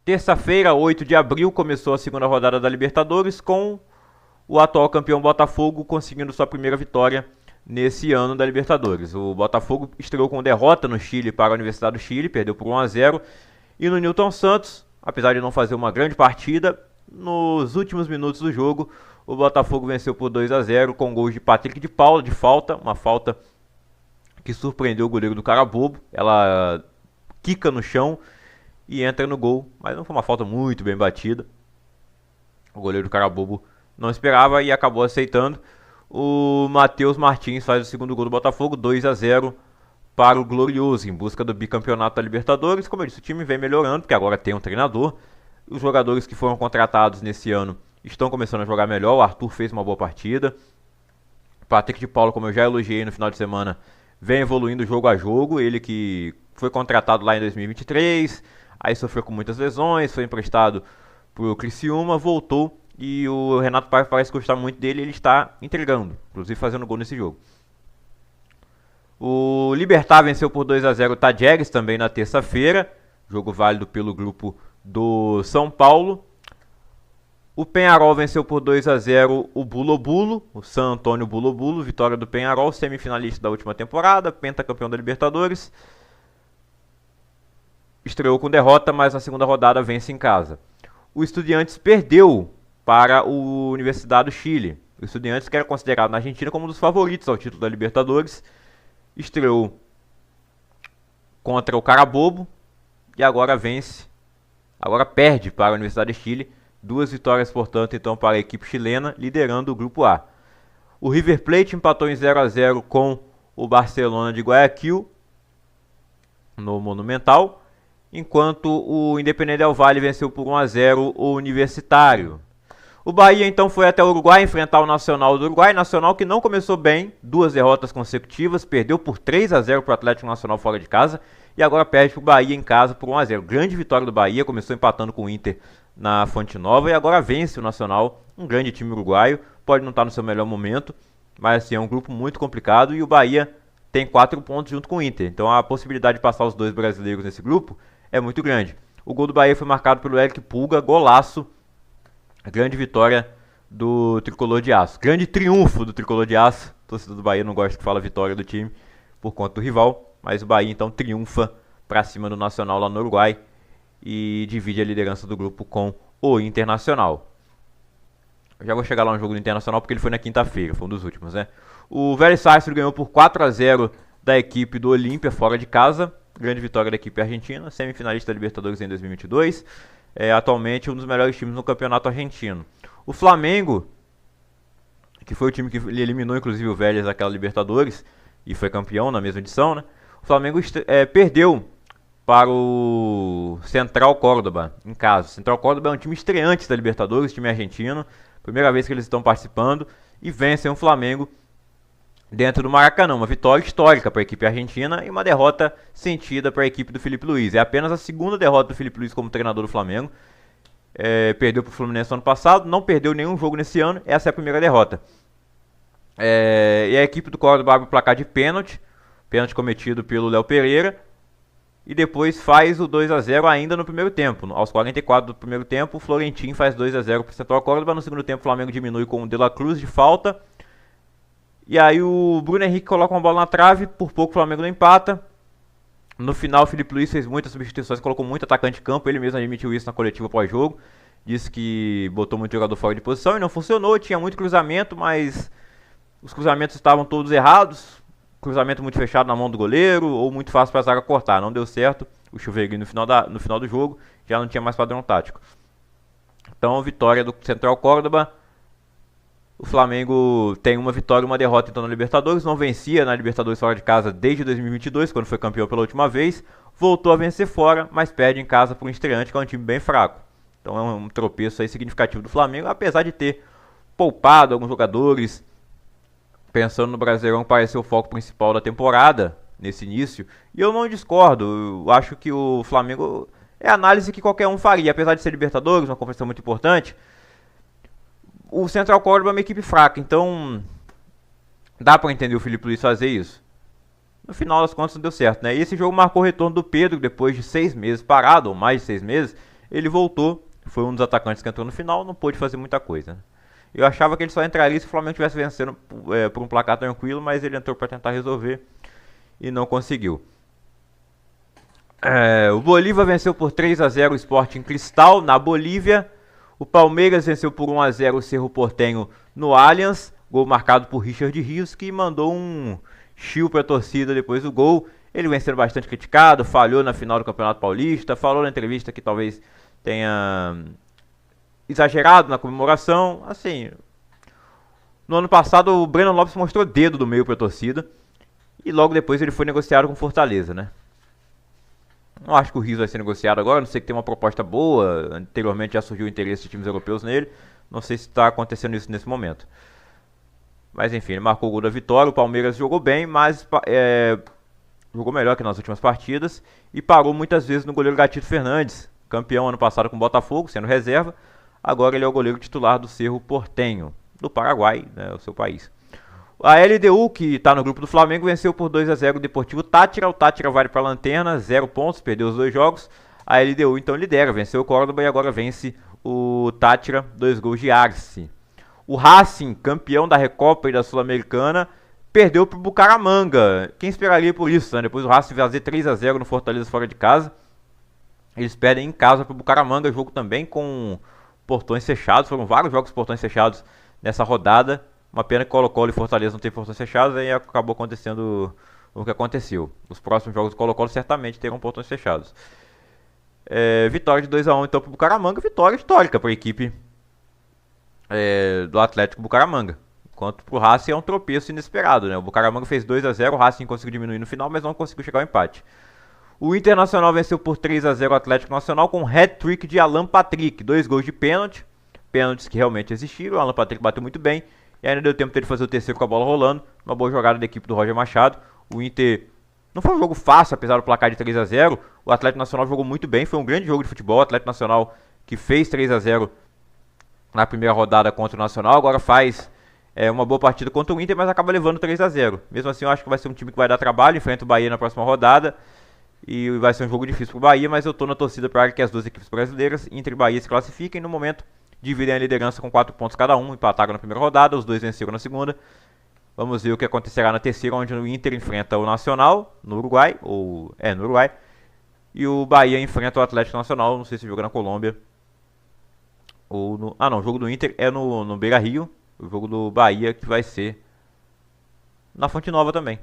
Terça-feira, 8 de abril, começou a segunda rodada da Libertadores com o atual campeão Botafogo conseguindo sua primeira vitória nesse ano da Libertadores. O Botafogo estreou com derrota no Chile para a Universidade do Chile, perdeu por 1 a 0. E no Newton Santos, apesar de não fazer uma grande partida, nos últimos minutos do jogo, o Botafogo venceu por 2 a 0 com gols de Patrick de Paula de falta, uma falta que surpreendeu o goleiro do Carabobo. Ela quica no chão e entra no gol, mas não foi uma falta muito bem batida. O goleiro do Carabobo não esperava e acabou aceitando. O Matheus Martins faz o segundo gol do Botafogo, 2 a 0 para o Glorioso, em busca do bicampeonato da Libertadores. Como eu disse, o time vem melhorando, porque agora tem um treinador. Os jogadores que foram contratados nesse ano estão começando a jogar melhor. O Arthur fez uma boa partida. O Patrick de Paula, como eu já elogiei no final de semana, vem evoluindo jogo a jogo. Ele que foi contratado lá em 2023, aí sofreu com muitas lesões, foi emprestado para o Criciúma, voltou. E o Renato Paiva parece gostar muito dele, ele está entregando, inclusive fazendo gol nesse jogo. O Libertad venceu por 2 a 0 o Tajeres também na terça-feira, jogo válido pelo grupo do São Paulo. O Peñarol venceu por 2 a 0 o Bulo Bulo, o San Antônio Bulo Bulo, vitória do Peñarol, semifinalista da última temporada, pentacampeão da Libertadores. Estreou com derrota, mas na segunda rodada vence em casa. O Estudiantes perdeu para o Universidade do Chile. O Estudiantes, que era considerado na Argentina como um dos favoritos ao título da Libertadores, estreou contra o Carabobo e agora vence, agora perde para a Universidade do Chile. 2 vitórias, portanto, então para a equipe chilena, liderando o grupo A. O River Plate empatou em 0 a 0 com o Barcelona de Guayaquil no Monumental, enquanto o Independiente del Valle venceu por 1 a 0 o Universitário. O Bahia então foi até o Uruguai enfrentar o Nacional do Uruguai, Nacional que não começou bem, 2 derrotas consecutivas, perdeu por 3 a 0 para o Atlético Nacional fora de casa e agora perde para o Bahia em casa por 1 a 0. Grande vitória do Bahia, começou empatando com o Inter na Fonte Nova e agora vence o Nacional, um grande time uruguaio, pode não estar no seu melhor momento, mas assim, é um grupo muito complicado e o Bahia tem 4 pontos junto com o Inter, então a possibilidade de passar os 2 brasileiros nesse grupo é muito grande. O gol do Bahia foi marcado pelo Eric Pulga, golaço. Grande vitória do Tricolor de Aço. Grande triunfo do Tricolor de Aço. O torcedor do Bahia não gosta que fala vitória do time por conta do rival. Mas o Bahia então triunfa para cima do Nacional lá no Uruguai. E divide a liderança do grupo com o Internacional. Eu já vou chegar lá no jogo do Internacional porque ele foi na quinta-feira. Foi um dos últimos, né? O Vélez Sarsfield ganhou por 4 a 0 da equipe do Olímpia fora de casa. Grande vitória da equipe argentina. Semifinalista da Libertadores em 2022. É atualmente um dos melhores times no campeonato argentino. O Flamengo, que foi o time que eliminou inclusive o Vélez daquela Libertadores e foi campeão na mesma edição, né? O Flamengo perdeu para o Central Córdoba em casa. O Central Córdoba é um time estreante da Libertadores, time argentino, primeira vez que eles estão participando e vencem o Flamengo dentro do Maracanã, uma vitória histórica para a equipe argentina e uma derrota sentida para a equipe do Felipe Luiz. É apenas a segunda derrota do Felipe Luiz como treinador do Flamengo. Perdeu para o Fluminense no ano passado, não perdeu nenhum jogo nesse ano, essa é a primeira derrota. E a equipe do Córdoba abre o placar de pênalti cometido pelo Léo Pereira, e depois faz o 2 a 0 ainda no primeiro tempo. Aos 44 do primeiro tempo, o Florentino faz 2 a 0 para o Central Córdoba. No segundo tempo, o Flamengo diminui com o De La Cruz de falta. E aí o Bruno Henrique coloca uma bola na trave, por pouco o Flamengo não empata. No final o Felipe Luiz fez muitas substituições, colocou muito atacante de campo, ele mesmo admitiu isso na coletiva pós-jogo. Disse que botou muito jogador fora de posição e não funcionou, tinha muito cruzamento, mas os cruzamentos estavam todos errados. Cruzamento muito fechado na mão do goleiro, ou muito fácil para a zaga cortar, não deu certo. O chuveirinho no final do jogo já não tinha mais padrão tático. Então vitória do Central Córdoba. O Flamengo tem uma vitória e uma derrota então na Libertadores. Não vencia na Libertadores fora de casa desde 2022, quando foi campeão pela última vez. Voltou a vencer fora, mas perde em casa para um estreante, que é um time bem fraco. Então é um tropeço aí significativo do Flamengo, apesar de ter poupado alguns jogadores. Pensando no Brasileirão, que parece ser o foco principal da temporada, nesse início. E eu não discordo, eu acho que o Flamengo é a análise que qualquer um faria. Apesar de ser Libertadores, uma competição muito importante, o Central Córdoba é uma equipe fraca, então dá pra entender o Felipe Luiz fazer isso. No final das contas não deu certo, né? E esse jogo marcou o retorno do Pedro, depois de 6 meses parado, ou mais de 6 meses. Ele voltou, foi um dos atacantes que entrou no final, não pôde fazer muita coisa, né? Eu achava que ele só entraria se o Flamengo estivesse vencendo por um placar tranquilo, mas ele entrou para tentar resolver e não conseguiu. O Bolívar venceu por 3-0 o Sporting Cristal na Bolívia. O Palmeiras venceu por 1-0 o Cerro Porteño no Allianz. Gol marcado por Richard Rios, que mandou um chill para a torcida depois do gol. Ele vem sendo bastante criticado, falhou na final do Campeonato Paulista, falou na entrevista que talvez tenha exagerado na comemoração. Assim, no ano passado o Breno Lopes mostrou dedo do meio para a torcida e logo depois ele foi negociado com Fortaleza, né? Não acho que o Rios vai ser negociado agora, não sei que tem uma proposta boa, anteriormente já surgiu o interesse de times europeus nele, não sei se está acontecendo isso nesse momento. Mas enfim, ele marcou o gol da vitória, o Palmeiras jogou bem, mas jogou melhor que nas últimas partidas e parou muitas vezes no goleiro Gatito Fernandes, campeão ano passado com o Botafogo, sendo reserva, agora ele é o goleiro titular do Cerro Porteño, do Paraguai, né, o seu país. A LDU, que está no grupo do Flamengo, venceu por 2-0 o Deportivo Táchira. O Táchira vai para a lanterna, 0 pontos, perdeu os 2 jogos. A LDU então lidera, venceu o Córdoba e agora vence o Táchira, 2 gols de Arce. O Racing, campeão da Recopa e da Sul-Americana, perdeu para o Bucaramanga. Quem esperaria por isso, né? Depois o Racing fazer 3-0 no Fortaleza fora de casa. Eles perdem em casa para o Bucaramanga, jogo também com portões fechados. Foram vários jogos com portões fechados nessa rodada. Uma pena que Colo-Colo e Fortaleza não tem portões fechados, aí acabou acontecendo o que aconteceu. Os próximos jogos do Colo-Colo certamente terão portões fechados. Vitória de 2-1 então para o Bucaramanga, vitória histórica para a equipe do Atlético Bucaramanga. Enquanto para o Racing é um tropeço inesperado, né? O Bucaramanga fez 2-0, o Racing conseguiu diminuir no final, mas não conseguiu chegar ao empate. O Internacional venceu por 3-0 o Atlético Nacional com hat-trick de Alan Patrick, 2 gols de pênalti, pênaltis que realmente existiram, o Alan Patrick bateu muito bem. E ainda deu tempo dele fazer o terceiro com a bola rolando. Uma boa jogada da equipe do Roger Machado. O Inter não foi um jogo fácil, apesar do placar de 3-0. O Atlético Nacional jogou muito bem. Foi um grande jogo de futebol. O Atlético Nacional que fez 3-0 na primeira rodada contra o Nacional. Agora faz uma boa partida contra o Inter, mas acaba levando 3-0. Mesmo assim, eu acho que vai ser um time que vai dar trabalho. Enfrenta o Bahia na próxima rodada. E vai ser um jogo difícil para o Bahia, mas eu estou na torcida para que as duas equipes brasileiras, Inter e Bahia, se classifiquem. No momento, dividem a liderança com 4 pontos cada um, empataram na primeira rodada, os dois venceram na segunda. Vamos ver o que acontecerá na terceira, onde o Inter enfrenta o Nacional, no Uruguai, no Uruguai, e o Bahia enfrenta o Atlético Nacional, não sei se joga na Colômbia, ou no... o jogo do Inter é no Beira-Rio, o jogo do Bahia que vai ser na Fonte Nova também.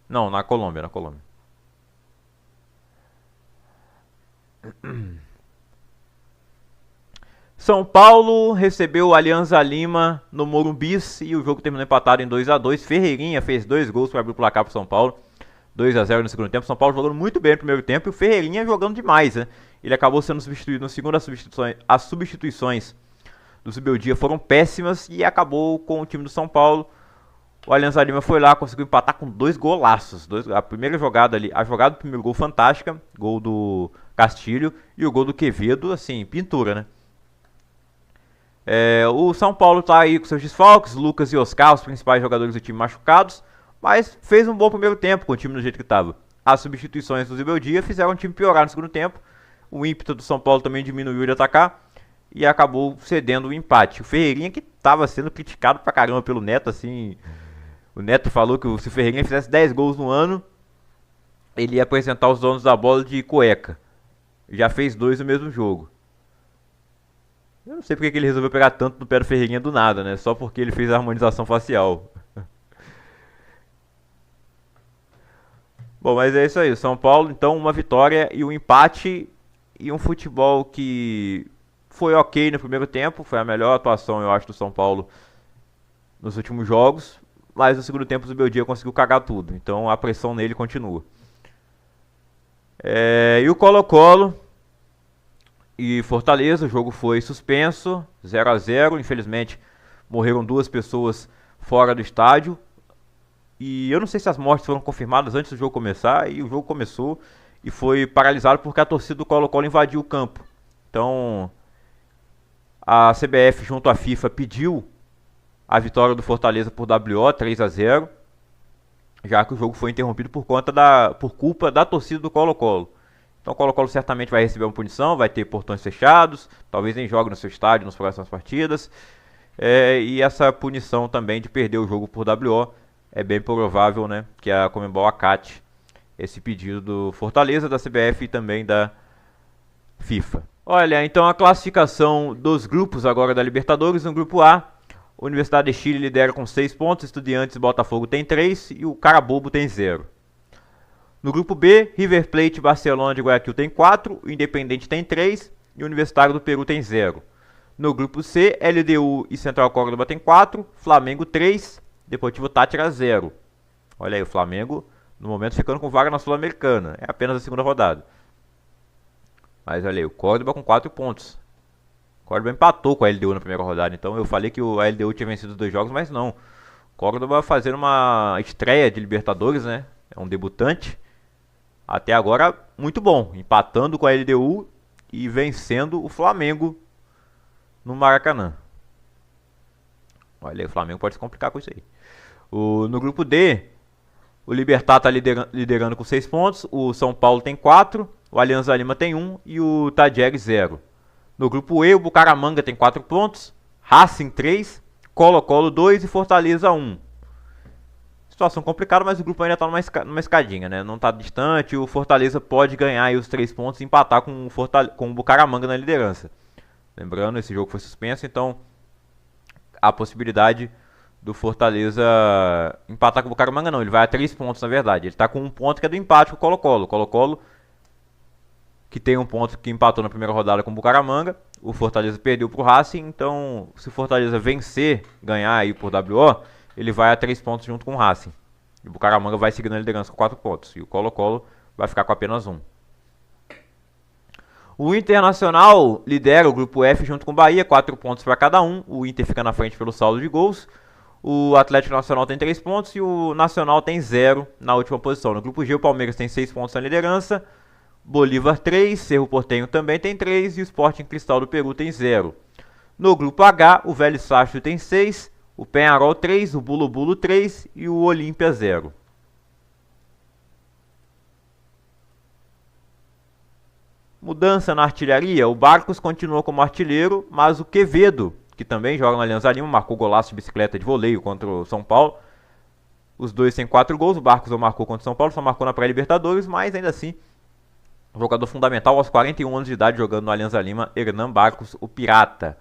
Não, na Colômbia. São Paulo recebeu o Alianza Lima no Morumbi e o jogo terminou empatado em 2-2. Ferreirinha fez 2 gols para abrir o placar para o São Paulo. 2-0 no segundo tempo. São Paulo jogando muito bem no primeiro tempo e o Ferreirinha jogando demais, né? Ele acabou sendo substituído no segundo. As substituições do Zubeldia foram péssimas e acabou com o time do São Paulo. O Alianza Lima foi lá, conseguiu empatar com 2 golaços. A primeira jogada ali, a jogada do primeiro gol fantástica, gol do Castilho, e o gol do Quevedo, assim, pintura, né? O São Paulo tá aí com seus desfalques, Lucas e Oscar, os principais jogadores do time machucados, mas fez um bom primeiro tempo com o time do jeito que estava. As substituições do Zubeldia fizeram o time piorar no segundo tempo, o ímpeto do São Paulo também diminuiu de atacar e acabou cedendo o empate. O Ferreirinha, que estava sendo criticado pra caramba pelo Neto, assim, o Neto falou que se o Ferreirinha fizesse 10 gols no ano, ele ia apresentar os donos da bola de cueca. Já fez 2 no mesmo jogo. Eu não sei porque que ele resolveu pegar tanto no pé do Ferreirinha do nada, né? Só porque ele fez a harmonização facial. Bom, mas é isso aí. O São Paulo, então, uma vitória e um empate. E um futebol que foi ok no primeiro tempo. Foi a melhor atuação, eu acho, do São Paulo nos últimos jogos. Mas no segundo tempo o Zubeldia conseguiu cagar tudo. Então a pressão nele continua. E o Colo-Colo e Fortaleza, o jogo foi suspenso, 0-0, infelizmente morreram 2 pessoas fora do estádio. E eu não sei se as mortes foram confirmadas antes do jogo começar, e o jogo começou e foi paralisado porque a torcida do Colo-Colo invadiu o campo. Então a CBF junto à FIFA pediu a vitória do Fortaleza por WO, 3-0, já que o jogo foi interrompido por culpa da torcida do Colo-Colo. Então o Colo-Colo certamente vai receber uma punição, vai ter portões fechados, talvez nem jogue no seu estádio nas próximas partidas. E essa punição também de perder o jogo por WO é bem provável, né, que a Conmebol acate esse pedido do Fortaleza, da CBF e também da FIFA. Olha, então a classificação dos grupos agora da Libertadores. No grupo A, Universidade de Chile lidera com 6 pontos, Estudiantes e Botafogo tem 3 e o Carabobo tem 0. No grupo B, River Plate e Barcelona de Guayaquil tem 4, o Independente tem 3 e o Universitário do Peru tem 0. No grupo C, LDU e Central Córdoba tem 4, Flamengo 3, Deportivo Táchira 0. Olha aí, o Flamengo no momento ficando com vaga na Sul-Americana, é apenas a segunda rodada. Mas olha aí, o Córdoba com 4 pontos. O Córdoba empatou com a LDU na primeira rodada, então eu falei que a LDU tinha vencido os 2 jogos, mas não. O Córdoba fazendo uma estreia de Libertadores, né? É um debutante. Até agora, muito bom. Empatando com a LDU e vencendo o Flamengo no Maracanã. Olha aí, o Flamengo pode se complicar com isso aí. No grupo D, o Libertad está liderando com 6 pontos. O São Paulo tem 4. O Alianza Lima tem 1 e o Tajeres 0. No grupo E, o Bucaramanga tem 4 pontos. Racing 3. Colo-Colo 2 e Fortaleza 1. Situação complicada, mas o grupo ainda está numa escadinha, né? Não está distante. O Fortaleza pode ganhar aí os 3 pontos e empatar com o Bucaramanga na liderança. Lembrando, esse jogo foi suspenso, então a possibilidade do Fortaleza empatar com o Bucaramanga não. Ele vai a 3 pontos, na verdade. Ele está com 1 ponto que é do empate com o Colo-Colo. O Colo-Colo, que tem 1 ponto que empatou na primeira rodada com o Bucaramanga. O Fortaleza perdeu para o Racing, então se o Fortaleza vencer, ganhar aí por WO, ele vai a 3 pontos junto com o Racing. E o Bucaramanga vai seguir na liderança com 4 pontos. E o Colo-Colo vai ficar com apenas 1. O Internacional lidera o grupo F junto com o Bahia, 4 pontos para cada um. O Inter fica na frente pelo saldo de gols. O Atlético Nacional tem 3 pontos e o Nacional tem 0 na última posição. No grupo G, o Palmeiras tem 6 pontos na liderança. Bolívar 3, Cerro Porteño também tem 3 e o Sporting Cristal do Peru tem 0. No grupo H, o Vélez Sarsfield tem 6, o Peñarol 3, o Bulo Bulo 3 e o Olímpia 0. Mudança na artilharia, o Barcos continua como artilheiro, mas o Quevedo, que também joga na Alianza Lima, marcou golaço de bicicleta de voleio contra o São Paulo. Os dois têm 4 gols, o Barcos não marcou contra o São Paulo, só marcou na pré-Libertadores, mas ainda assim, jogador fundamental aos 41 anos de idade jogando no Alianza Lima, Hernan Barcos, o Pirata.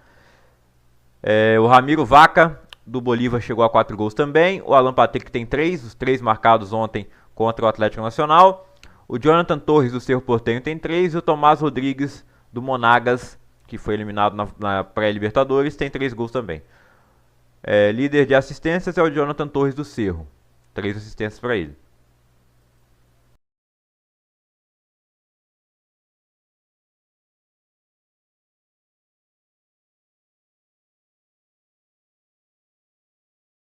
O Ramiro Vaca, do Bolívar, chegou a 4 gols também. O Alan Patrick tem 3, os 3 marcados ontem contra o Atlético Nacional. O Jonathan Torres, do Cerro Porteño, tem 3. E o Tomás Rodrigues, do Monagas, que foi eliminado na pré-Libertadores, tem 3 gols também. Líder de assistências é o Jonathan Torres, do Cerro. 3 assistências para ele.